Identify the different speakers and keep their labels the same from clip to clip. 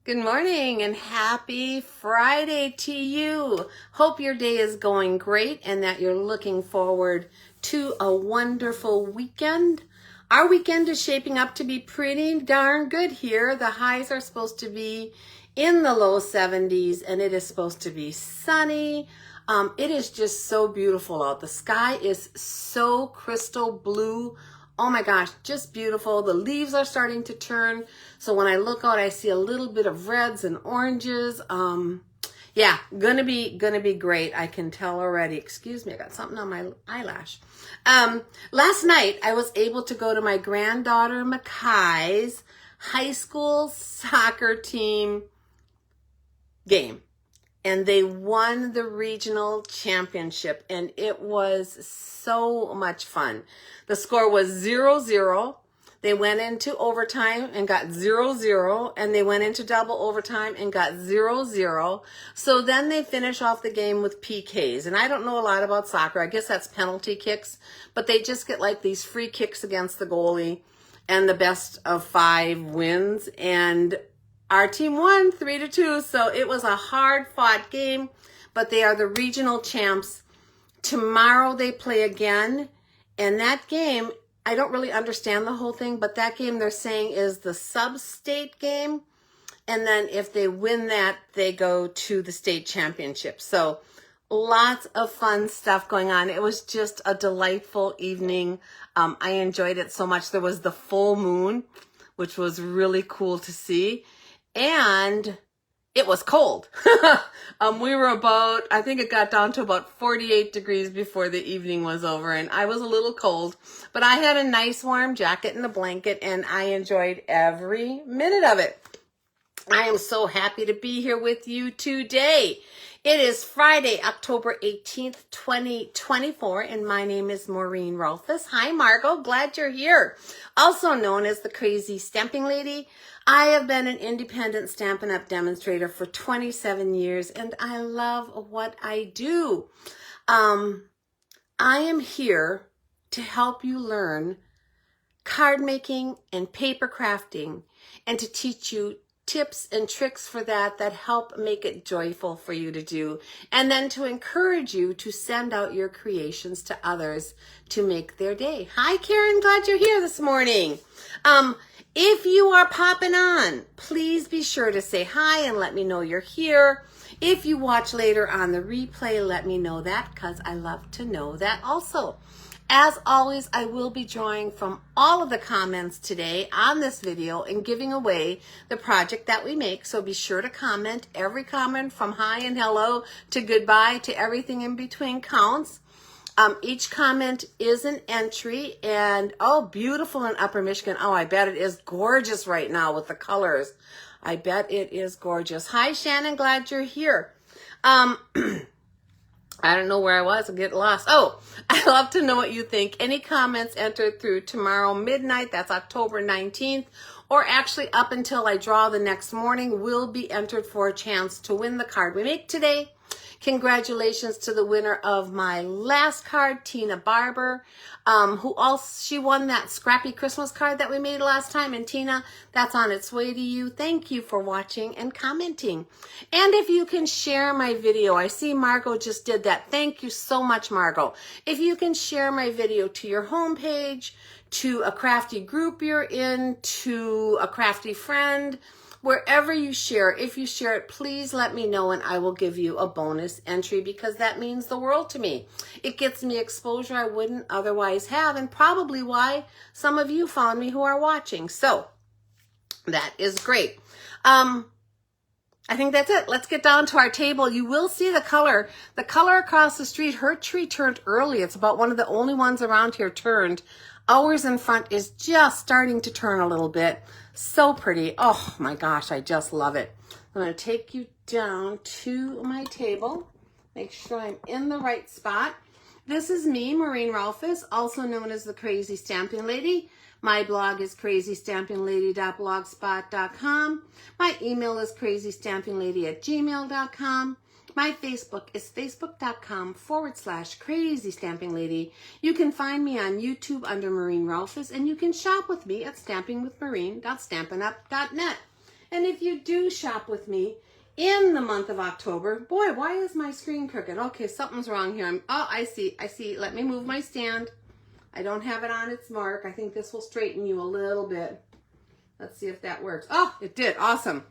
Speaker 1: Good morning and happy Friday to you. Hope your day is going great and that you're looking forward to a wonderful weekend. Our weekend is shaping up to be pretty darn good here. The highs are supposed to be in the low 70s and it is supposed to be sunny. It is just so beautiful out. The sky is so crystal blue. Oh my gosh, just beautiful. The leaves are starting to turn. So when I look out, I see a little bit of reds and oranges. Yeah, gonna be great. I can tell already. Excuse me, I got something on my eyelash. Last night I was able to go to my granddaughter Mackay's high school soccer team game. And they won the regional championship, and it was so much fun. The score was 0-0. They went into overtime and got 0-0, and they went into double overtime and got 0-0. So then they finish off the game with PKs. And I don't know a lot about soccer. I guess that's penalty kicks, but they just get like these free kicks against the goalie, and the best of 5 wins. And our team won 3-2, so it was a hard-fought game, but they are the regional champs. Tomorrow they play again, and that game, I don't really understand the whole thing, but that game they're saying is the sub-state game, and then if they win that, they go to the state championship. So lots of fun stuff going on. It was just a delightful evening. I enjoyed it so much. There was the full moon, which was really cool to see. And it was cold. We were about, I think it got down to about 48 degrees before the evening was over, and I was a little cold, but I had a nice warm jacket and a blanket, and I enjoyed every minute of it. I am so happy to be here with you today. It is Friday, October 18th, 2024, and my name is Maureen Rolfes. Hi, Margot. Glad you're here. Also known as the Crazy Stamping Lady. I have been an independent Stampin' Up! Demonstrator for 27 years, and I love what I do. I am here to help you learn card making and paper crafting, and to teach you tips and tricks for that help make it joyful for you to do, and then to encourage you to send out your creations to others to make their day. Hi, Karen. Glad you're here this morning. If you are popping on, please be sure to say hi and let me know you're here. If you watch later on the replay, let me know that, because I love to know that also. As always, I will be drawing from all of the comments today on this video and giving away the project that we make. So be sure to comment. Every comment from hi and hello to goodbye to everything in between counts. Each comment is an entry, and oh, beautiful in Upper Michigan. Oh, I bet it is gorgeous right now with the colors. I bet it is gorgeous. Hi, Shannon. Glad you're here. I don't know where I was. I get lost. Oh, I love to know what you think. Any comments entered through tomorrow midnight, that's October 19th, or actually up until I draw the next morning, will be entered for a chance to win the card we make today. Congratulations to the winner of my last card, Tina Barber, she won that scrappy Christmas card that we made last time. And Tina, that's on its way to you. Thank you for watching and commenting. And if you can share my video, I see Margot just did that. Thank you so much, Margot. If you can share my video to your homepage, to a crafty group you're in, to a crafty friend, wherever you share, if you share it, please let me know and I will give you a bonus entry, because that means the world to me. It gets me exposure I wouldn't otherwise have, and probably why some of you found me who are watching. So that is great. I think that's it. Let's get down to our table. You will see the color across the street. Her tree turned early. It's about one of the only ones around here turned. Ours in front is just starting to turn a little bit. So pretty. Oh my gosh, I just love it. I'm going to take you down to my table. Make sure I'm in the right spot. This is me, Maureen Rolfes, also known as the Crazy Stamping Lady. My blog is crazystampinglady.blogspot.com. My email is crazystampinglady@gmail.com. My Facebook is facebook.com/Crazy Stamping Lady. You can find me on YouTube under Maureen Rolfes, and you can shop with me at stampingwithmaureen.stampinup.net. And if you do shop with me in the month of October, boy, why is my screen crooked? Okay, something's wrong here. I see. Let me move my stand. I don't have it on its mark. I think this will straighten you a little bit. Let's see if that works. Oh, it did. Awesome.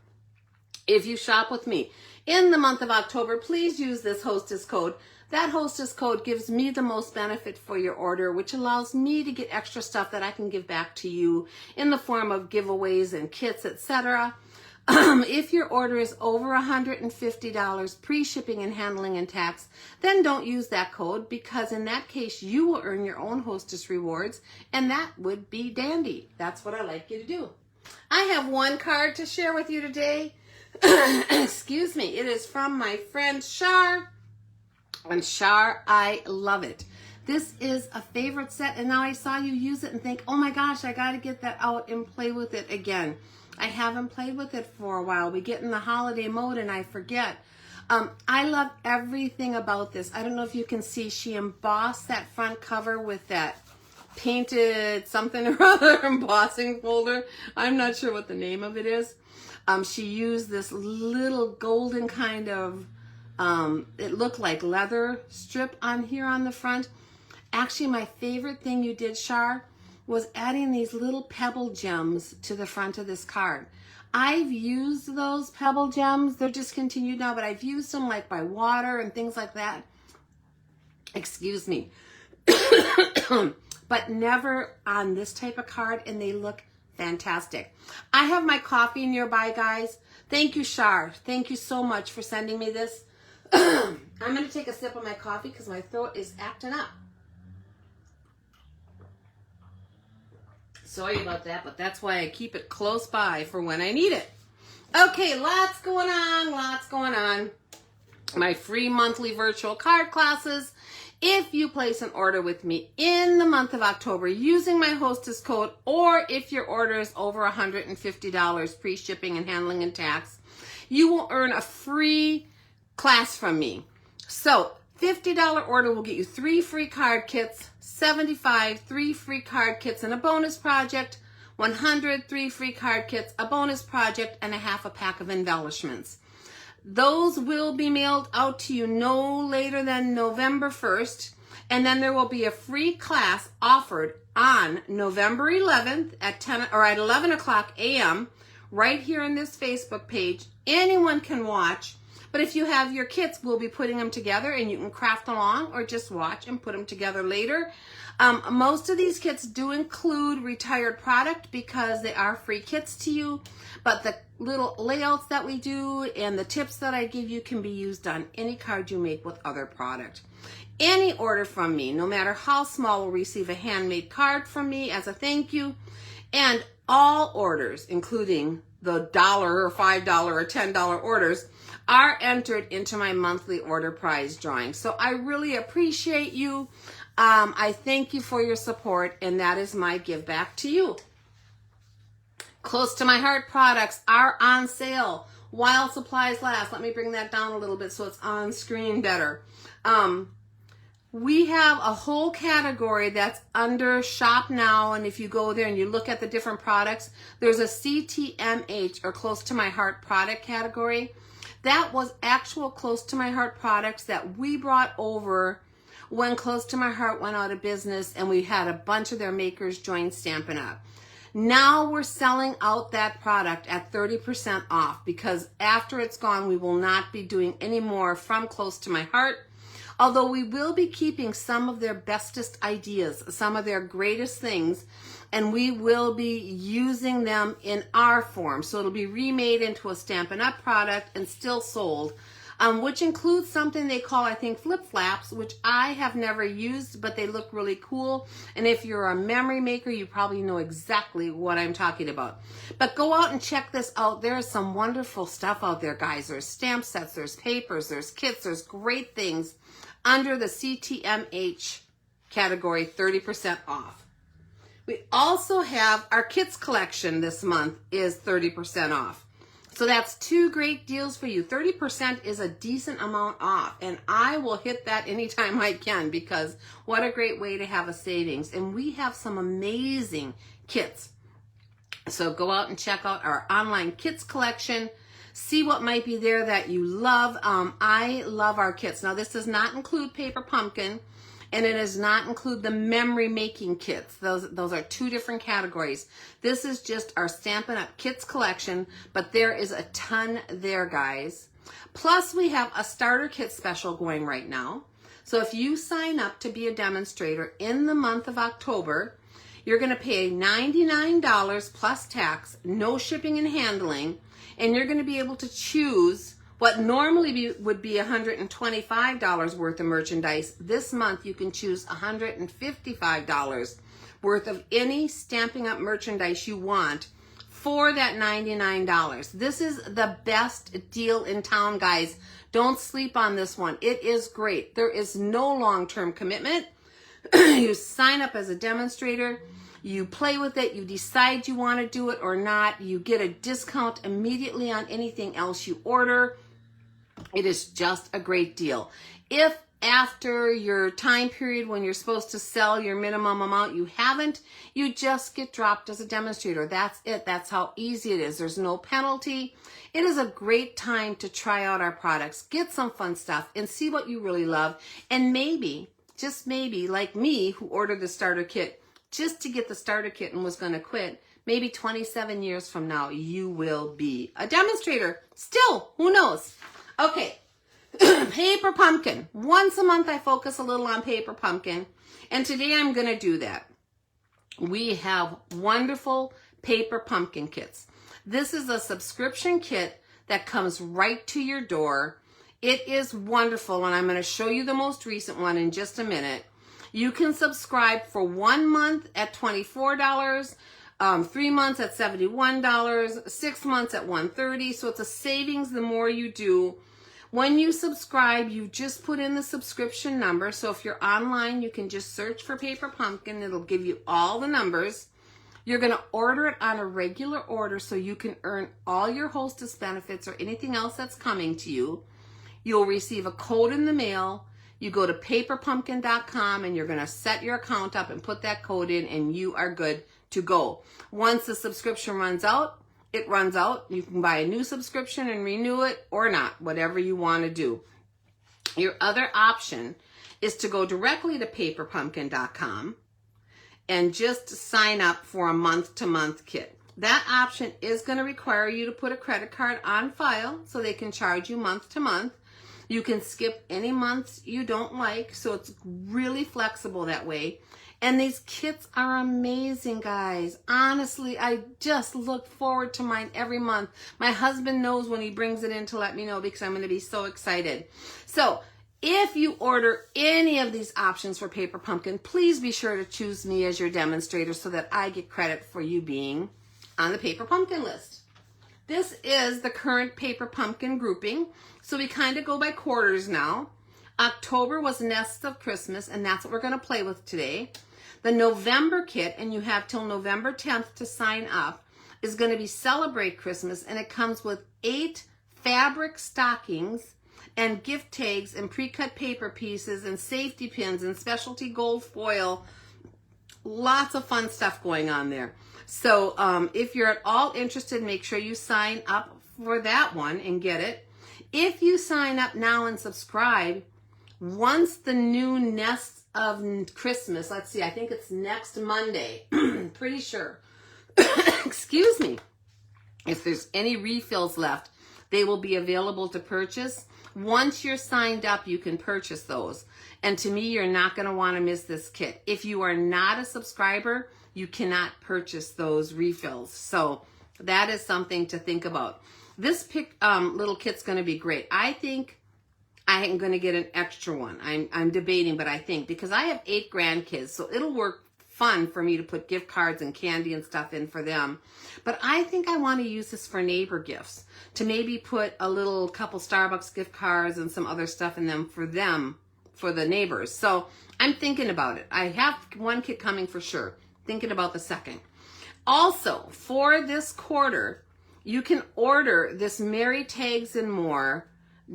Speaker 1: If you shop with me in the month of October, please use this hostess code. That hostess code gives me the most benefit for your order, which allows me to get extra stuff that I can give back to you in the form of giveaways and kits, etc. If your order is over $150 pre-shipping and handling and tax, then don't use that code, because in that case you will earn your own hostess rewards, and that would be dandy. That's what I like you to do. I have one card to share with you today. Excuse me. It is from my friend Shar. And Shar, I love it. This is a favorite set, and now I saw you use it and think, oh my gosh, I got to get that out and play with it again. I haven't played with it for a while. We get in the holiday mode and I forget. I love everything about this. I don't know if you can see, she embossed that front cover with that painted something or other embossing folder. I'm not sure what the name of it is. She used this little golden kind of it looked like leather strip on here on the front. Actually, my favorite thing you did, Shar, was adding these little pebble gems to the front of this card. I've used those pebble gems. They're discontinued now, but I've used them like by water and things like that. Excuse me. But never on this type of card, and they look fantastic. I have my coffee nearby, guys. Thank you, Shar. Thank you so much for sending me this. I'm going to take a sip of my coffee because my throat is acting up. Sorry about that, but that's why I keep it close by for when I need it. Okay, lots going on. My free monthly virtual card classes. If you place an order with me in the month of October using my hostess code, or if your order is over $150 pre-shipping and handling and tax, you will earn a free class from me. So $50 order will get you 3 free card kits, $75, 3 free card kits and a bonus project, $100, 3 free card kits, a bonus project, and a half a pack of embellishments. Those will be mailed out to you no later than November 1st, and then there will be a free class offered on November 11th at 11 o'clock a.m. right here on this Facebook page. Anyone can watch. But if you have your kits, we'll be putting them together and you can craft along or just watch and put them together later. Most of these kits do include retired product because they are free kits to you. But the little layouts that we do and the tips that I give you can be used on any card you make with other product. Any order from me, no matter how small, will receive a handmade card from me as a thank you. And all orders, including the $1 or $5 or $10 orders, are entered into my monthly order prize drawing. So I really appreciate you. I thank you for your support, and that is my give back to you. Close to my heart products are on sale while supplies last. Let me bring that down a little bit so it's on screen better. We have a whole category that's under Shop Now, and if you go there and you look at the different products, there's a CTMH, or Close to My Heart product category. That was actual Close to My Heart products that we brought over when Close to My Heart went out of business, and we had a bunch of their makers join Stampin' Up. Now we're selling out that product at 30% off, because after it's gone, we will not be doing any more from Close to My Heart. Although we will be keeping some of their bestest ideas, some of their greatest things, and we will be using them in our form. So it'll be remade into a Stampin' Up! Product and still sold, which includes something they call, I think, flip-flaps, which I have never used, but they look really cool. And if you're a memory maker, you probably know exactly what I'm talking about. But go out and check this out. There is some wonderful stuff out there, guys. There's stamp sets, there's papers, there's kits, there's great things under the CTMH category, 30% off. We also have our kits collection this month is 30% off. So that's 2 great deals for you. 30% is a decent amount off, and I will hit that anytime I can, because what a great way to have a savings. And we have some amazing kits. So go out and check out our online kits collection. See what might be there that you love. I love our kits. Now, this does not include Paper Pumpkin, and it does not include the memory making kits. Those are two different categories. This is just our Stampin' Up! Kits collection, but there is a ton there, guys. Plus, we have a starter kit special going right now. So if you sign up to be a demonstrator in the month of October, you're going to pay $99 plus tax, no shipping and handling, and you're going to be able to choose what normally would be $125 worth of merchandise. This month you can choose $155 worth of any Stampin' Up! Merchandise you want for that $99. This is the best deal in town, guys. Don't sleep on this one. It is great. There is no long-term commitment. You sign up as a demonstrator, you play with it, you decide you want to do it or not, you get a discount immediately on anything else you order. It is just a great deal. If after your time period when you're supposed to sell your minimum amount you haven't, you just get dropped as a demonstrator. That's it. That's how easy it is. There's no penalty. It is a great time to try out our products, get some fun stuff, and see what you really love. And maybe, just maybe, like me, who ordered the starter kit just to get the starter kit and was going to quit, maybe 27 years from now, you will be a demonstrator. Still, who knows? Okay, Paper Pumpkin. Once a month, I focus a little on Paper Pumpkin, and today I'm going to do that. We have wonderful Paper Pumpkin kits. This is a subscription kit that comes right to your door. It is wonderful, and I'm going to show you the most recent one in just a minute. You can subscribe for 1 month at $24, 3 months at $71, 6 months at $130. So it's a savings the more you do. When you subscribe, you just put in the subscription number. So if you're online, you can just search for Paper Pumpkin. It'll give you all the numbers. You're going to order it on a regular order so you can earn all your hostess benefits or anything else that's coming to you. You'll receive a code in the mail. You go to paperpumpkin.com and you're going to set your account up and put that code in, and you are good to go. Once the subscription runs out, it runs out. You can buy a new subscription and renew it or not, whatever you want to do. Your other option is to go directly to paperpumpkin.com and just sign up for a month-to-month kit. That option is going to require you to put a credit card on file so they can charge you month-to-month. You can skip any months you don't like, so it's really flexible that way. And these kits are amazing, guys. Honestly, I just look forward to mine every month. My husband knows when he brings it in to let me know because I'm going to be so excited. So if you order any of these options for Paper Pumpkin, please be sure to choose me as your demonstrator so that I get credit for you being on the Paper Pumpkin list. This is the current Paper Pumpkin grouping. So we kind of go by quarters now. October was Nests of Christmas, and that's what we're going to play with today. The November kit, and you have till November 10th to sign up, is going to be Celebrate Christmas, and it comes with 8 fabric stockings and gift tags and pre-cut paper pieces and safety pins and specialty gold foil. Lots of fun stuff going on there. So if you're at all interested, make sure you sign up for that one and get it. If you sign up now and subscribe, once the new Nests of Christmas, let's see, I think it's next Monday, pretty sure. Excuse me. If there's any refills left, they will be available to purchase. Once you're signed up, you can purchase those. And to me, you're not going to want to miss this kit. If you are not a subscriber, you cannot purchase those refills. So that is something to think about. This little kit's going to be great. I think I am going to get an extra one. I'm debating, but I think because I have 8 grandkids, so it'll work fun for me to put gift cards and candy and stuff in for them. But I think I want to use this for neighbor gifts, to maybe put a little couple Starbucks gift cards and some other stuff in them, for the neighbors. So I'm thinking about it. I have one kit coming for sure. Thinking about the second. Also, for this quarter, you can order this Merry Tags and More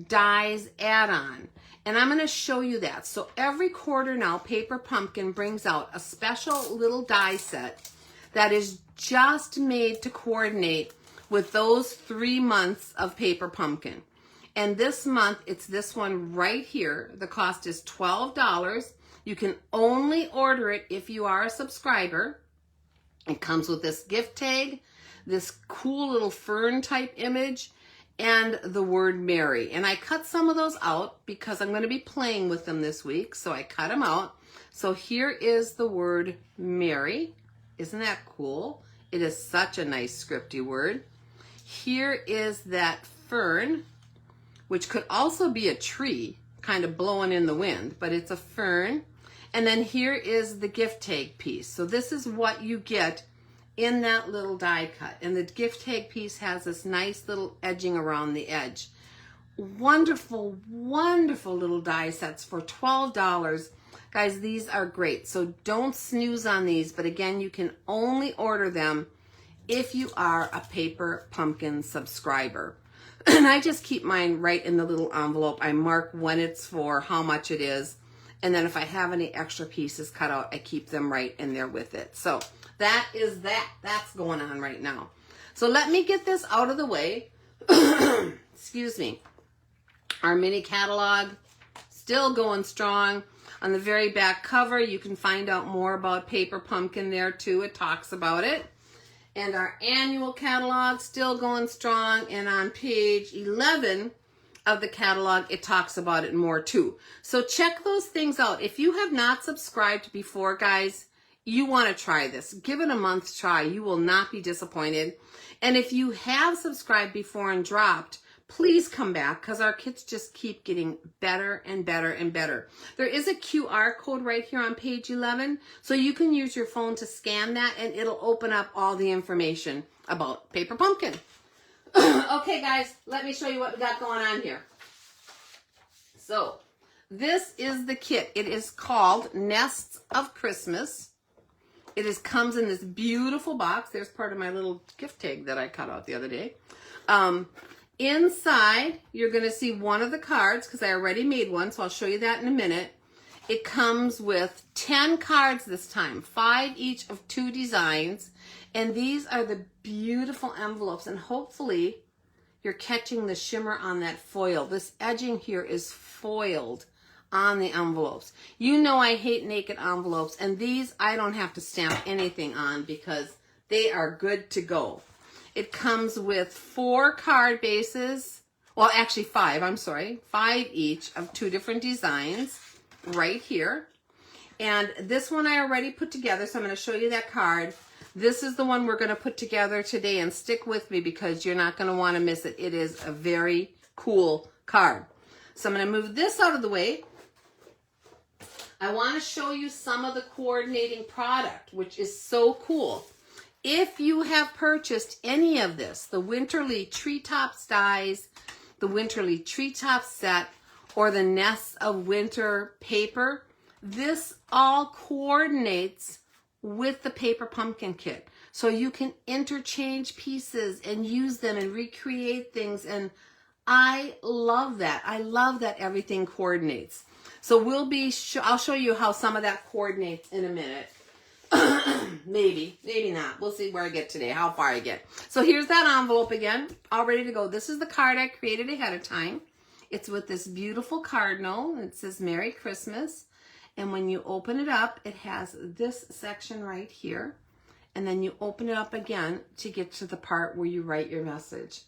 Speaker 1: dies add-on. And I'm going to show you that. So every quarter now, Paper Pumpkin brings out a special little die set that is just made to coordinate with those 3 months of Paper Pumpkin. And this month, it's this one right here. The cost is $12. You can only order it if you are a subscriber. It comes with this gift tag, this cool little fern type image, and the word Merry. And I cut some of those out because I'm going to be playing with them this week, so I cut them out. So here is the word Merry. Isn't that cool? It is such a nice scripty word. Here is that fern, which could also be a tree, kind of blowing in the wind, but it's a fern. And then here is the gift tag piece. So this is what you get in that little die cut. And the gift tag piece has this nice little edging around the edge. Wonderful, wonderful little die sets for $12. Guys, these are great. So don't snooze on these, but again, you can only order them if you are a Paper Pumpkin subscriber. And I just keep mine right in the little envelope. I mark when it's for, how much it is. And then if I have any extra pieces cut out, I keep them right in there with it. So that is that. That's going on right now. So let me get this out of the way. Excuse me. Our mini catalog, still going strong. On the very back cover, you can find out more about Paper Pumpkin there too. It talks about it. And our annual catalog, still going strong. And on page 11 of the catalog, it talks about it more too. So check those things out. If you have not subscribed before, guys, you want to try this. Give it a month's try. You will not be disappointed. And if you have subscribed before and dropped, please come back because our kits just keep getting better and better and better. There is a QR code right here on page 11, so you can use your phone to scan that and it'll open up all the information about Paper Pumpkin. Okay, guys, let me show you what we got going on here. So this is the kit. It is called Nests of Christmas. It comes in this beautiful box. There's part of my little gift tag that I cut out the other day. Inside, you're going to see one of the cards because I already made one, so I'll show you that in a minute. It comes with 10 cards this time, 5 each of 2 designs. And these are the beautiful envelopes. And hopefully, you're catching the shimmer on that foil. This edging here is foiled on the envelopes. You know I hate naked envelopes. And these, I don't have to stamp anything on because they are good to go. It comes with 4 card bases. Well, actually 5, I'm sorry. 5 each of 2 different designs right here. And this one I already put together, so I'm going to show you that card. This is the one we're going to put together today, and stick with me because you're not going to want to miss it. It is a very cool card. So I'm going to move this out of the way. I want to show you some of the coordinating product, which is so cool. If you have purchased any of this, the Winterly Treetops dies, the Winterly Treetops set, or the Nests of Winter paper, this all coordinates with the Paper Pumpkin kit. So you can interchange pieces and use them and recreate things. And I love that. I love that everything coordinates. So I'll show you how some of that coordinates in a minute. Maybe not. We'll see where I get today, how far I get. So here's that envelope again, all ready to go. This is the card I created ahead of time. It's with this beautiful cardinal. It says Merry Christmas. And when you open it up, it has this section right here. And then you open it up again to get to the part where you write your message.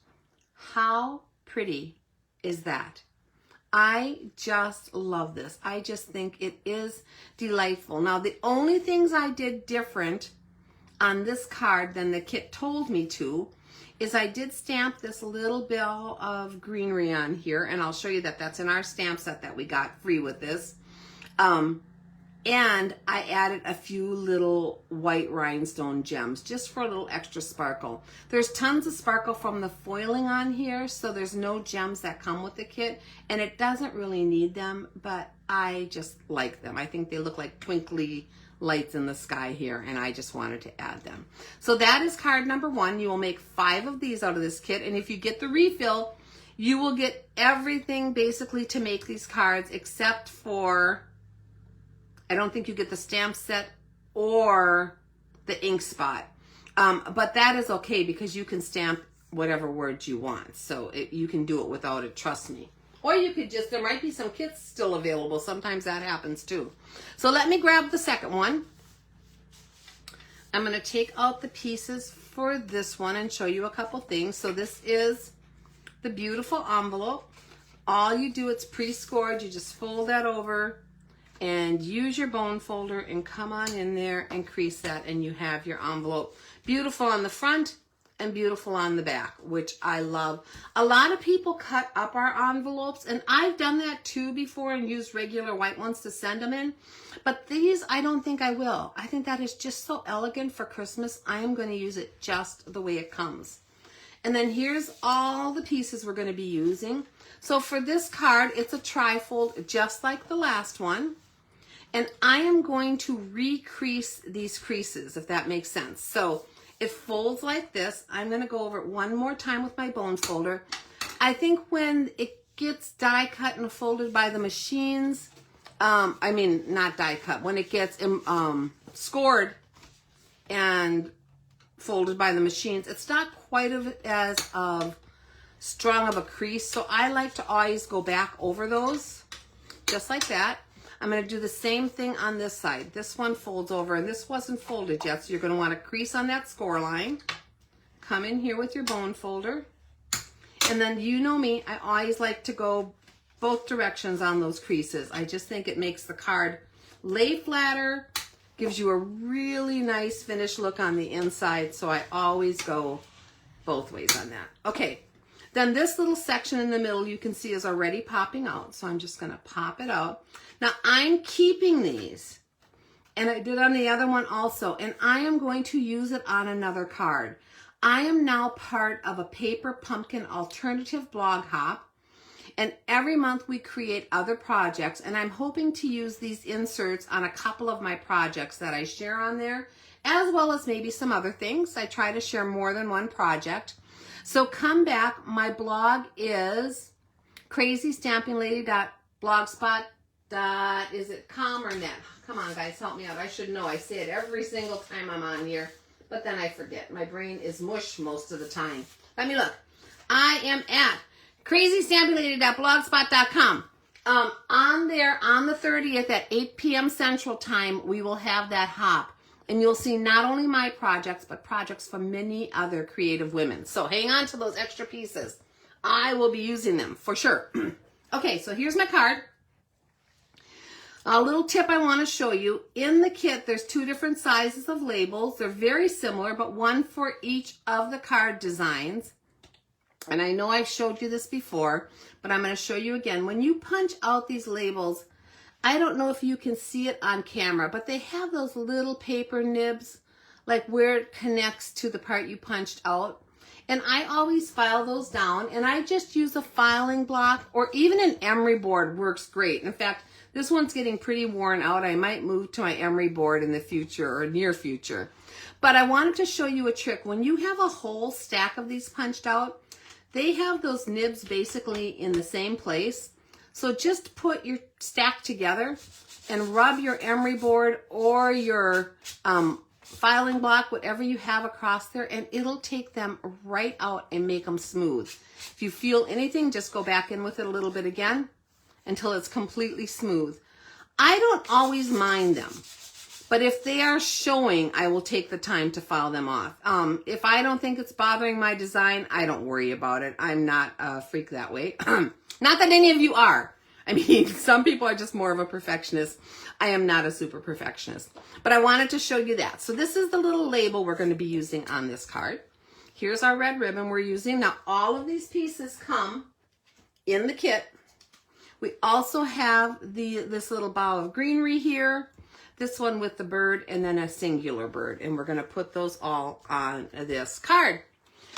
Speaker 1: How pretty is that? I just love this. I just think it is delightful. Now, the only things I did different on this card than the kit told me to is I did stamp this little bit of greenery on here, and I'll show you that that's in our stamp set that we got free with this. And I added a few little white rhinestone gems just for a little extra sparkle. There's tons of sparkle from the foiling on here, so there's no gems that come with the kit, and it doesn't really need them, but I just like them. I think they look like twinkly lights in the sky here, and I just wanted to add them. So that is card number 1. You will make 5 of these out of this kit, and if you get the refill, you will get everything basically to make these cards except for, I don't think you get the stamp set or the ink spot. But that is okay because you can stamp whatever words you want. So you can do it without it, trust me. Or you could just, there might be some kits still available. Sometimes that happens too. So let me grab the second one. I'm going to take out the pieces for this one and show you a couple things. So this is the beautiful envelope. All you do, it's pre-scored. You just fold that over and use your bone folder and come on in there and crease that, and you have your envelope. Beautiful on the front and beautiful on the back, which I love. A lot of people cut up our envelopes, and I've done that too before and used regular white ones to send them in. But these, I don't think I will. I think that is just so elegant for Christmas. I am going to use it just the way it comes. And then here's all the pieces we're going to be using. So for this card, it's a trifold just like the last one. And I am going to recrease these creases, if that makes sense. So it folds like this. I'm going to go over it one more time with my bone folder. I think when it gets die cut and folded by the machines, I mean, not die cut, when it gets scored and folded by the machines, it's not quite as strong of a crease. So I like to always go back over those, just like that. I'm going to do the same thing on this side. This one folds over, and this wasn't folded yet, so you're going to want to crease on that score line. Come in here with your bone folder. And then you know me, I always like to go both directions on those creases. I just think it makes the card lay flatter, gives you a really nice finished look on the inside, so I always go both ways on that. Okay, then this little section in the middle you can see is already popping out, so I'm just going to pop it out. Now I'm keeping these, and I did on the other one also, and I am going to use it on another card. I am now part of a Paper Pumpkin Alternative blog hop, and every month we create other projects, and I'm hoping to use these inserts on a couple of my projects that I share on there, as well as maybe some other things. I try to share more than one project. So come back. My blog is crazystampinglady.blogspot.com or net. Come on, guys, help me out. I should know. I say it every single time I'm on here, but then I forget. My brain is mush most of the time. Let me look. I am at crazystampinglady.blogspot.com. On there, on the 30th at 8 p.m. Central Time, we will have that hop. And you'll see not only my projects, but projects from many other creative women. So hang on to those extra pieces. I will be using them for sure. Okay, so here's my card. A little tip I want to show you. In the kit, there's two different sizes of labels. They're very similar, but one for each of the card designs. And I know I've showed you this before, but I'm going to show you again. When you punch out these labels, I don't know if you can see it on camera, but they have those little paper nibs, like where it connects to the part you punched out. And I always file those down, and I just use a filing block, or even an emery board works great. In fact, this one's getting pretty worn out. I might move to my emery board in the future or near future. But I wanted to show you a trick. When you have a whole stack of these punched out, they have those nibs basically in the same place. So just put your stack together and rub your emery board or your filing block, whatever you have across there, and it'll take them right out and make them smooth. If you feel anything, just go back in with it a little bit again until it's completely smooth. I don't always mind them, but if they are showing, I will take the time to file them off. If I don't think it's bothering my design, I don't worry about it. I'm not a freak that way. Not that any of you are. I mean, some people are just more of a perfectionist. I am not a super perfectionist. But I wanted to show you that. So this is the little label we're going to be using on this card. Here's our red ribbon we're using. Now, all of these pieces come in the kit. We also have this little bowl of greenery here, this one with the bird, and then a singular bird. And we're going to put those all on this card.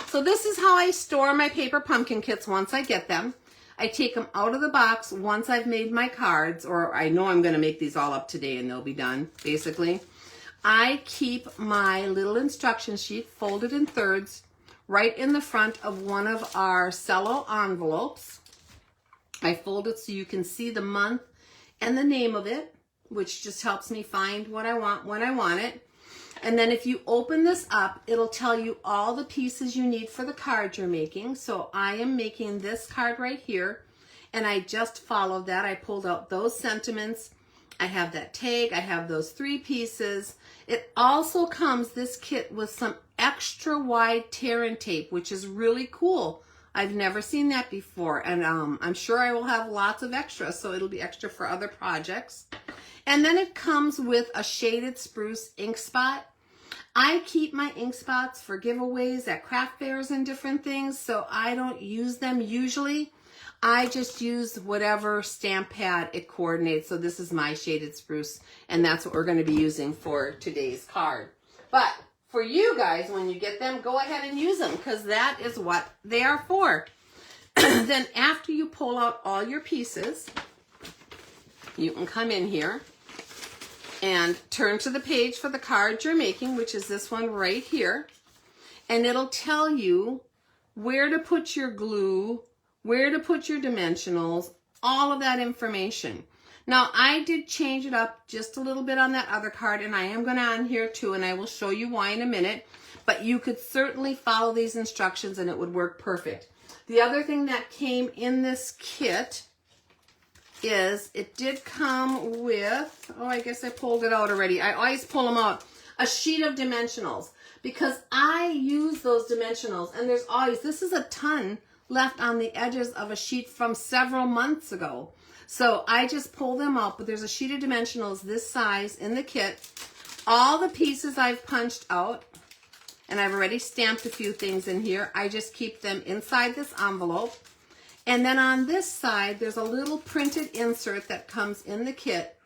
Speaker 1: So this is how I store my paper pumpkin kits once I get them. I take them out of the box once I've made my cards, or I know I'm going to make these all up today and they'll be done, basically. I keep my little instruction sheet folded in thirds right in the front of one of our cello envelopes. I fold it so you can see the month and the name of it, which just helps me find what I want when I want it. And then if you open this up, it'll tell you all the pieces you need for the card you're making. So I am making this card right here, and I just followed that. I pulled out those sentiments. I have that tag. I have those 3 pieces. It also comes, this kit, with some extra wide tear and tape, which is really cool. I've never seen that before, and I'm sure I will have lots of extras, so it'll be extra for other projects. And then it comes with a shaded spruce ink spot. I keep my ink spots for giveaways at craft fairs and different things, so I don't use them usually. I just use whatever stamp pad it coordinates. So this is my shaded spruce, and that's what we're going to be using for today's card. But for you guys, when you get them, go ahead and use them, because that is what they are for. Then after you pull out all your pieces, you can come in here and turn to the page for the card you're making, which is this one right here. And it'll tell you where to put your glue, where to put your dimensionals, all of that information. Now, I did change it up just a little bit on that other card, and I am going to on here too, and I will show you why in a minute. But you could certainly follow these instructions and it would work perfect. The other thing that came in this kit is it did come with, oh, I guess I pulled it out already. I always pull them out. A sheet of dimensionals, because I use those dimensionals, and there's always, this is a ton left on the edges of a sheet from several months ago. So I just pull them out, but there's a sheet of dimensionals this size in the kit. All the pieces I've punched out, and I've already stamped a few things in here. I just keep them inside this envelope. And then on this side, there's a little printed insert that comes in the kit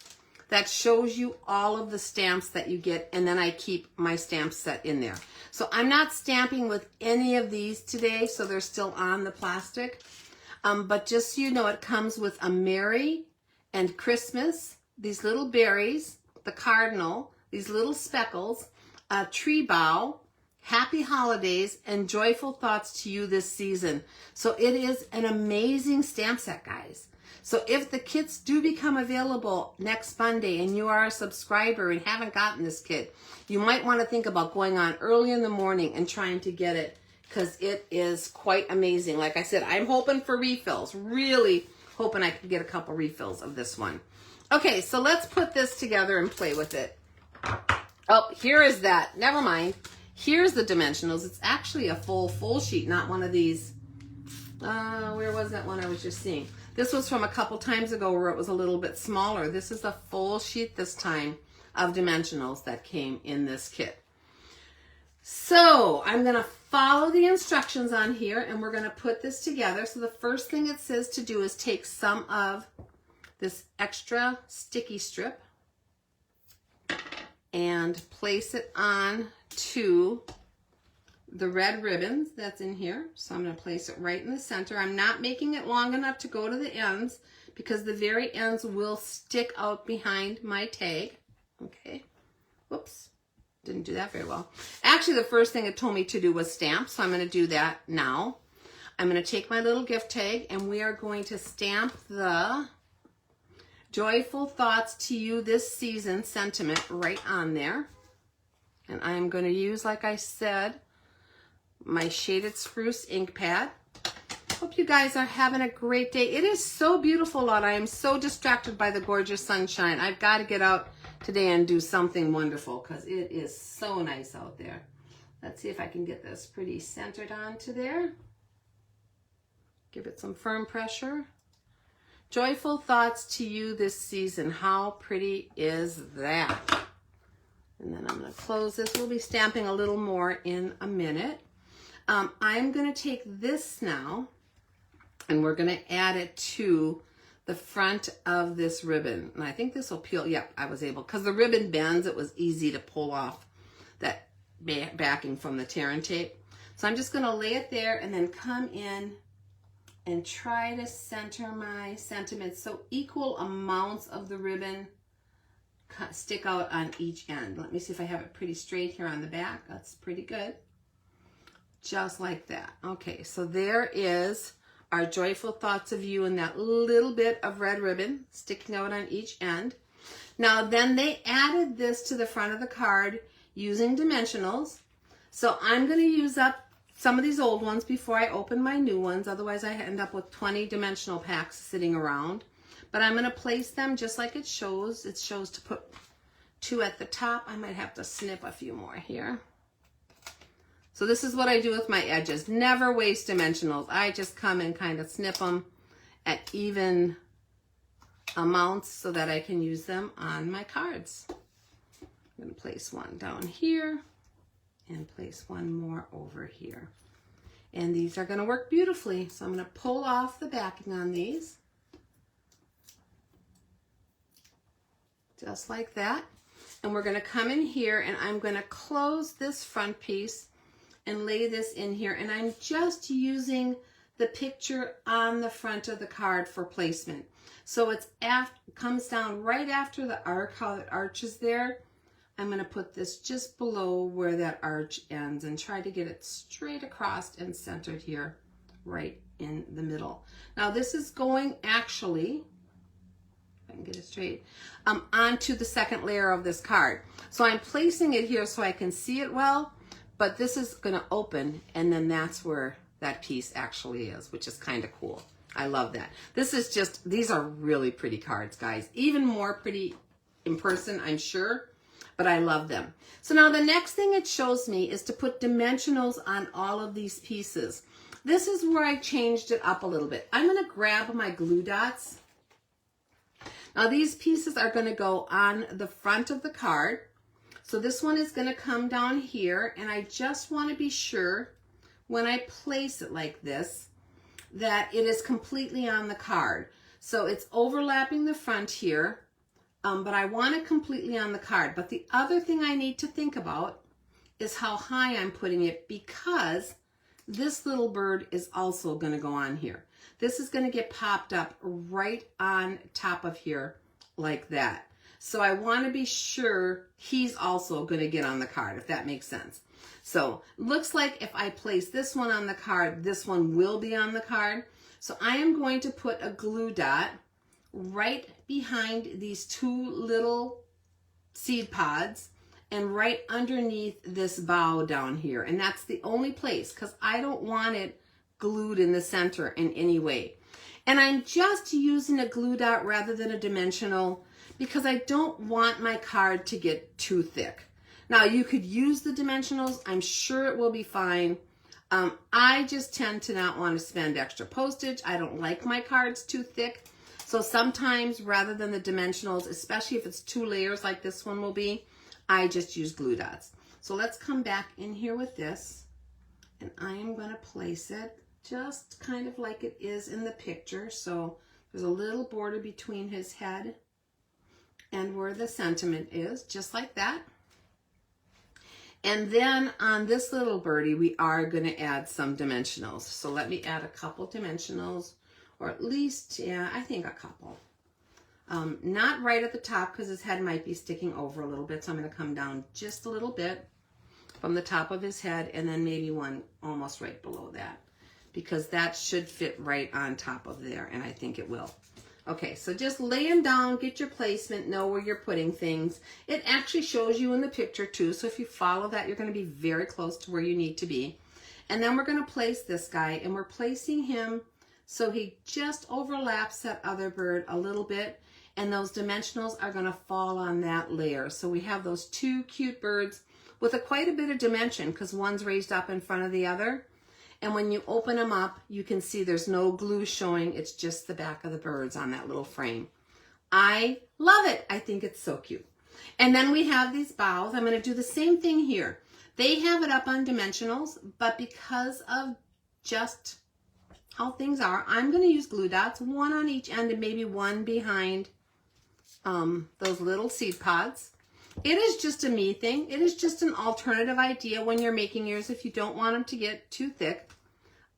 Speaker 1: that shows you all of the stamps that you get, and then I keep my stamp set in there. So I'm not stamping with any of these today, so they're still on the plastic. But just so you know, it comes with a Merry and Christmas, these little berries, the cardinal, these little speckles, a tree bough, happy holidays, and joyful thoughts to you this season. So it is an amazing stamp set, guys. So if the kits do become available next Monday and you are a subscriber and haven't gotten this kit, you might want to think about going on early in the morning and trying to get it, because it is quite amazing. Like I said, I'm hoping for refills, really hoping I can get a couple refills of this one. Okay, so let's put this together and play with it. Oh, here is that. Never mind. Here's the dimensionals. It's actually a full sheet, not one of these. Where was that one I was just seeing? This was from a couple times ago where it was a little bit smaller. This is a full sheet this time of dimensionals that came in this kit. So I'm going to follow the instructions on here, and we're going to put this together. So the first thing it says to do is take some of this extra sticky strip and place it on to the red ribbons that's in here. So I'm going to place it right in the center. I'm not making it long enough to go to the ends, because the very ends will stick out behind my tag. Okay. Whoops. Didn't do that very well. Actually, the first thing it told me to do was stamp, so I'm going to do that now. I'm going to take my little gift tag, and we are going to stamp the joyful thoughts to you this season sentiment right on there. And I am going to use, like I said, my shaded spruce ink pad. Hope you guys are having a great day. It is so beautiful out. I am so distracted by the gorgeous sunshine. I've got to get out today and do something wonderful, because it is so nice out there. Let's see if I can get this pretty centered onto there. Give it some firm pressure. Joyful thoughts to you this season. How pretty is that? And then I'm going to close this. We'll be stamping a little more in a minute. I'm going to take this now, and we're going to add it to the front of this ribbon. And I think this will peel. Yep, I was able, because the ribbon bends, it was easy to pull off that backing from the tear and tape. So I'm just going to lay it there and then come in and try to center my sentiments so equal amounts of the ribbon stick out on each end. Let me see if I have it pretty straight here on the back. That's pretty good. Just like that. Okay, so there is our joyful thoughts of you and that little bit of red ribbon sticking out on each end. Now then they added this to the front of the card using dimensionals. So I'm going to use up some of these old ones before I open my new ones. Otherwise, I end up with 20 dimensional packs sitting around. But I'm going to place them just like it shows. It shows to put 2 at the top. I might have to snip a few more here. So this is what I do with my edges. Never waste dimensionals. I just come and kind of snip them at even amounts so that I can use them on my cards. I'm going to place one down here and place one more over here. And these are going to work beautifully. So I'm going to pull off the backing on these. Just like that. And we're going to come in here and I'm going to close this front piece and lay this in here. And I'm just using the picture on the front of the card for placement. So it's comes down right after the arc, how it arches there. I'm going to put this just below where that arch ends and try to get it straight across and centered here right in the middle. Now this is going actually, if I can get it straight, onto the second layer of this card. So I'm placing it here so I can see it well, but this is going to open and then that's where that piece actually is, which is kind of cool. I love that. This is just, these are really pretty cards, guys. Even more pretty in person, I'm sure, but I love them. So now the next thing it shows me is to put dimensionals on all of these pieces. This is where I changed it up a little bit. I'm going to grab my glue dots. Now these pieces are going to go on the front of the card. So this one is going to come down here, and I just want to be sure when I place it like this that it is completely on the card. So it's overlapping the front here, but I want it completely on the card. But the other thing I need to think about is how high I'm putting it, because this little bird is also going to go on here. This is going to get popped up right on top of here like that. So I want to be sure he's also going to get on the card, if that makes sense. So looks like if I place this one on the card, this one will be on the card. So I am going to put a glue dot right behind these 2 little seed pods and right underneath this bow down here. And that's the only place, because I don't want it glued in the center in any way. And I'm just using a glue dot rather than a dimensional because I don't want my card to get too thick. Now you could use the dimensionals. I'm sure it will be fine. I just tend to not want to spend extra postage. I don't like my cards too thick. So sometimes rather than the dimensionals, especially if it's 2 layers like this one will be, I just use glue dots. So let's come back in here with this, and I am going to place it just kind of like it is in the picture. So there's a little border between his head and where the sentiment is, just like that. And then on this little birdie, we are going to add some dimensionals. So let me add a couple dimensionals, or at least, yeah, I think a couple. Not right at the top because his head might be sticking over a little bit. So I'm going to come down just a little bit from the top of his head, and then maybe one almost right below that, because that should fit right on top of there, and I think it will. Okay, so just lay them down, get your placement, know where you're putting things. It actually shows you in the picture too, so if you follow that, you're going to be very close to where you need to be. And then we're going to place this guy, and we're placing him so he just overlaps that other bird a little bit, and those dimensionals are going to fall on that layer. So we have those 2 cute birds with quite a bit of dimension because one's raised up in front of the other. And when you open them up, you can see there's no glue showing. It's just the back of the birds on that little frame. I love it. I think it's so cute. And then we have these bows. I'm going to do the same thing here. They have it up on dimensionals, but because of just how things are, I'm going to use glue dots, 1 on each end and maybe 1 behind those little seed pods. It is just a me thing. It is just an alternative idea when you're making yours if you don't want them to get too thick.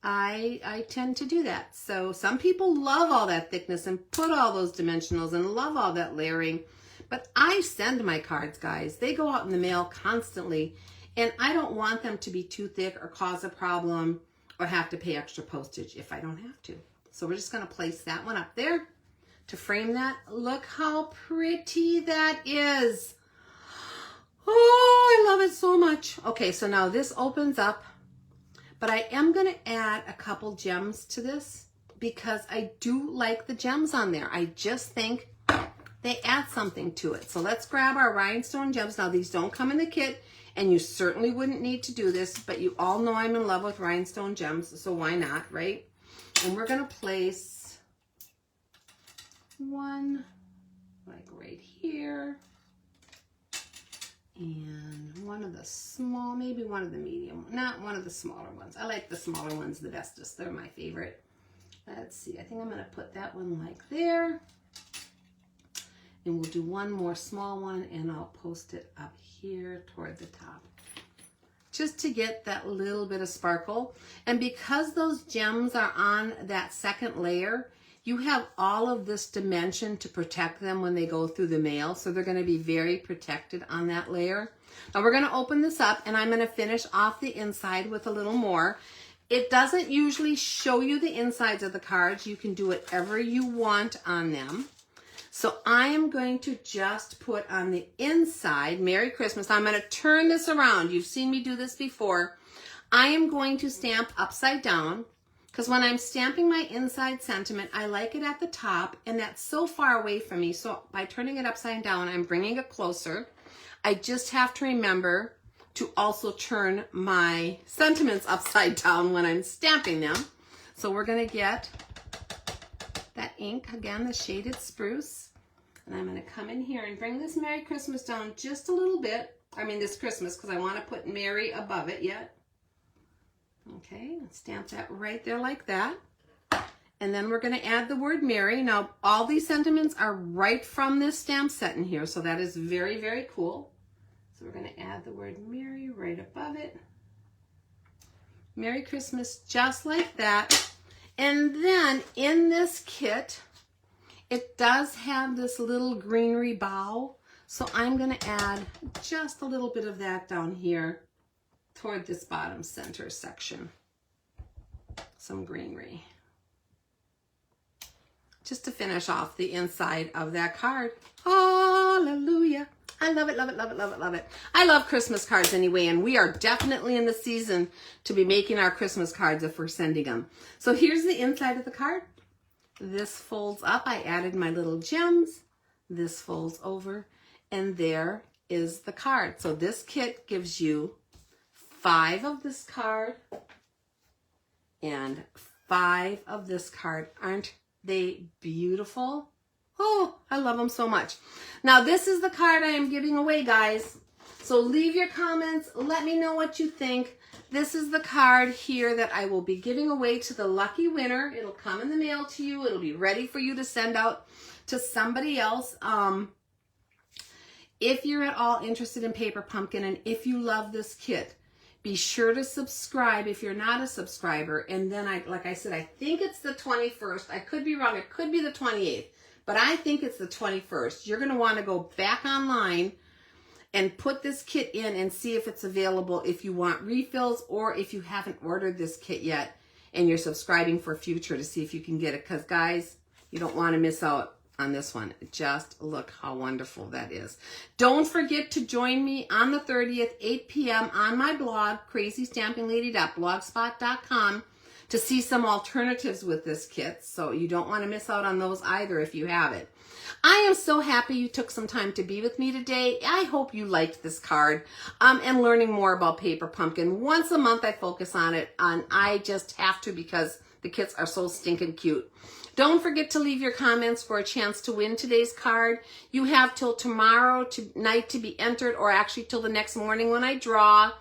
Speaker 1: I tend to do that. So some people love all that thickness and put all those dimensionals and love all that layering. But I send my cards, guys. They go out in the mail constantly, and I don't want them to be too thick or cause a problem or have to pay extra postage if I don't have to. So we're just going to place that one up there to frame that. Look how pretty that is. Oh, I love it so much. Okay, so now this opens up, but I am going to add a couple gems to this because I do like the gems on there. I just think they add something to it. So let's grab our rhinestone gems. Now these don't come in the kit, and you certainly wouldn't need to do this, but you all know I'm in love with rhinestone gems, so why not, right? And we're going to place one like right here, and one of the small, maybe one of the medium, not one of the smaller ones. I like the smaller ones the bestest. They're my favorite. Let's see, I think I'm going to put that one like there. And we'll do one more small one, and I'll post it up here toward the top, just to get that little bit of sparkle. And because those gems are on that second layer, you have all of this dimension to protect them when they go through the mail. So they're going to be very protected on that layer. Now we're going to open this up, and I'm going to finish off the inside with a little more. It doesn't usually show you the insides of the cards. You can do whatever you want on them. So I am going to just put on the inside, Merry Christmas. I'm going to turn this around. You've seen me do this before. I am going to stamp upside down, because when I'm stamping my inside sentiment, I like it at the top, and that's so far away from me. So by turning it upside down, I'm bringing it closer. I just have to remember to also turn my sentiments upside down when I'm stamping them. So we're going to get that ink, again, the shaded spruce. And I'm going to come in here and bring this Merry Christmas down just a little bit. I mean this Christmas, because I want to put Merry above it yet. Okay, stamp that right there like that. And then we're going to add the word Merry. Now, all these sentiments are right from this stamp set in here, so that is very, very cool. So we're going to add the word Merry right above it. Merry Christmas, just like that. And then in this kit, it does have this little greenery bow, so I'm going to add just a little bit of that down here toward this bottom center section. Some greenery. Just to finish off the inside of that card. Hallelujah. I love it, love it, love it, love it, love it. I love Christmas cards anyway, and we are definitely in the season to be making our Christmas cards if we're sending them. So here's the inside of the card. This folds up. I added my little gems. This folds over, and there is the card. So this kit gives you 5 of this card and 5 of this card. Aren't they beautiful? Oh, I love them so much. Now this is the card I am giving away, guys. So leave your comments. Let me know what you think. This is the card here that I will be giving away to the lucky winner. It'll come in the mail to you. It'll be ready for you to send out to somebody else. If you're at all interested in Paper Pumpkin, and if you love this kit, be sure to subscribe if you're not a subscriber. And then, like I said, I think it's the 21st. I could be wrong. It could be the 28th. But I think it's the 21st. You're going to want to go back online and put this kit in and see if it's available if you want refills, or if you haven't ordered this kit yet and you're subscribing for future to see if you can get it. Because guys, you don't want to miss out on this one. Just look how wonderful that is. Don't forget to join me on the 30th, 8 p.m. on my blog, crazystampinglady.blogspot.com, to see some alternatives with this kit. So you don't want to miss out on those either if you have it. I am so happy you took some time to be with me today. I hope you liked this card and learning more about Paper Pumpkin. Once a month I focus on it, and I just have to because the kits are so stinking cute. Don't forget to leave your comments for a chance to win today's card. You have till tomorrow night to be entered, or actually till the next morning when I draw.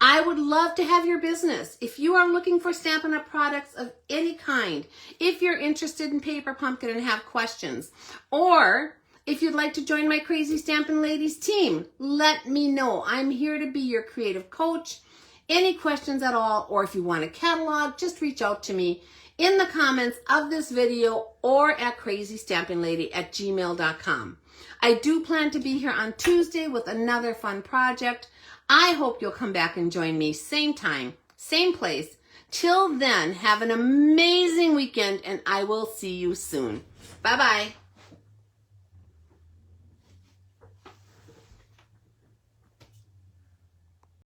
Speaker 1: I would love to have your business. If you are looking for Stampin' Up! Products of any kind, if you're interested in Paper Pumpkin and have questions, or if you'd like to join my Crazy Stampin' Ladies team, let me know. I'm here to be your creative coach. Any questions at all, or if you want a catalog, just reach out to me in the comments of this video or at crazystampinglady@gmail.com. I do plan to be here on Tuesday with another fun project. I hope you'll come back and join me same time, same place. Till then, have an amazing weekend, and I will see you soon. Bye-bye.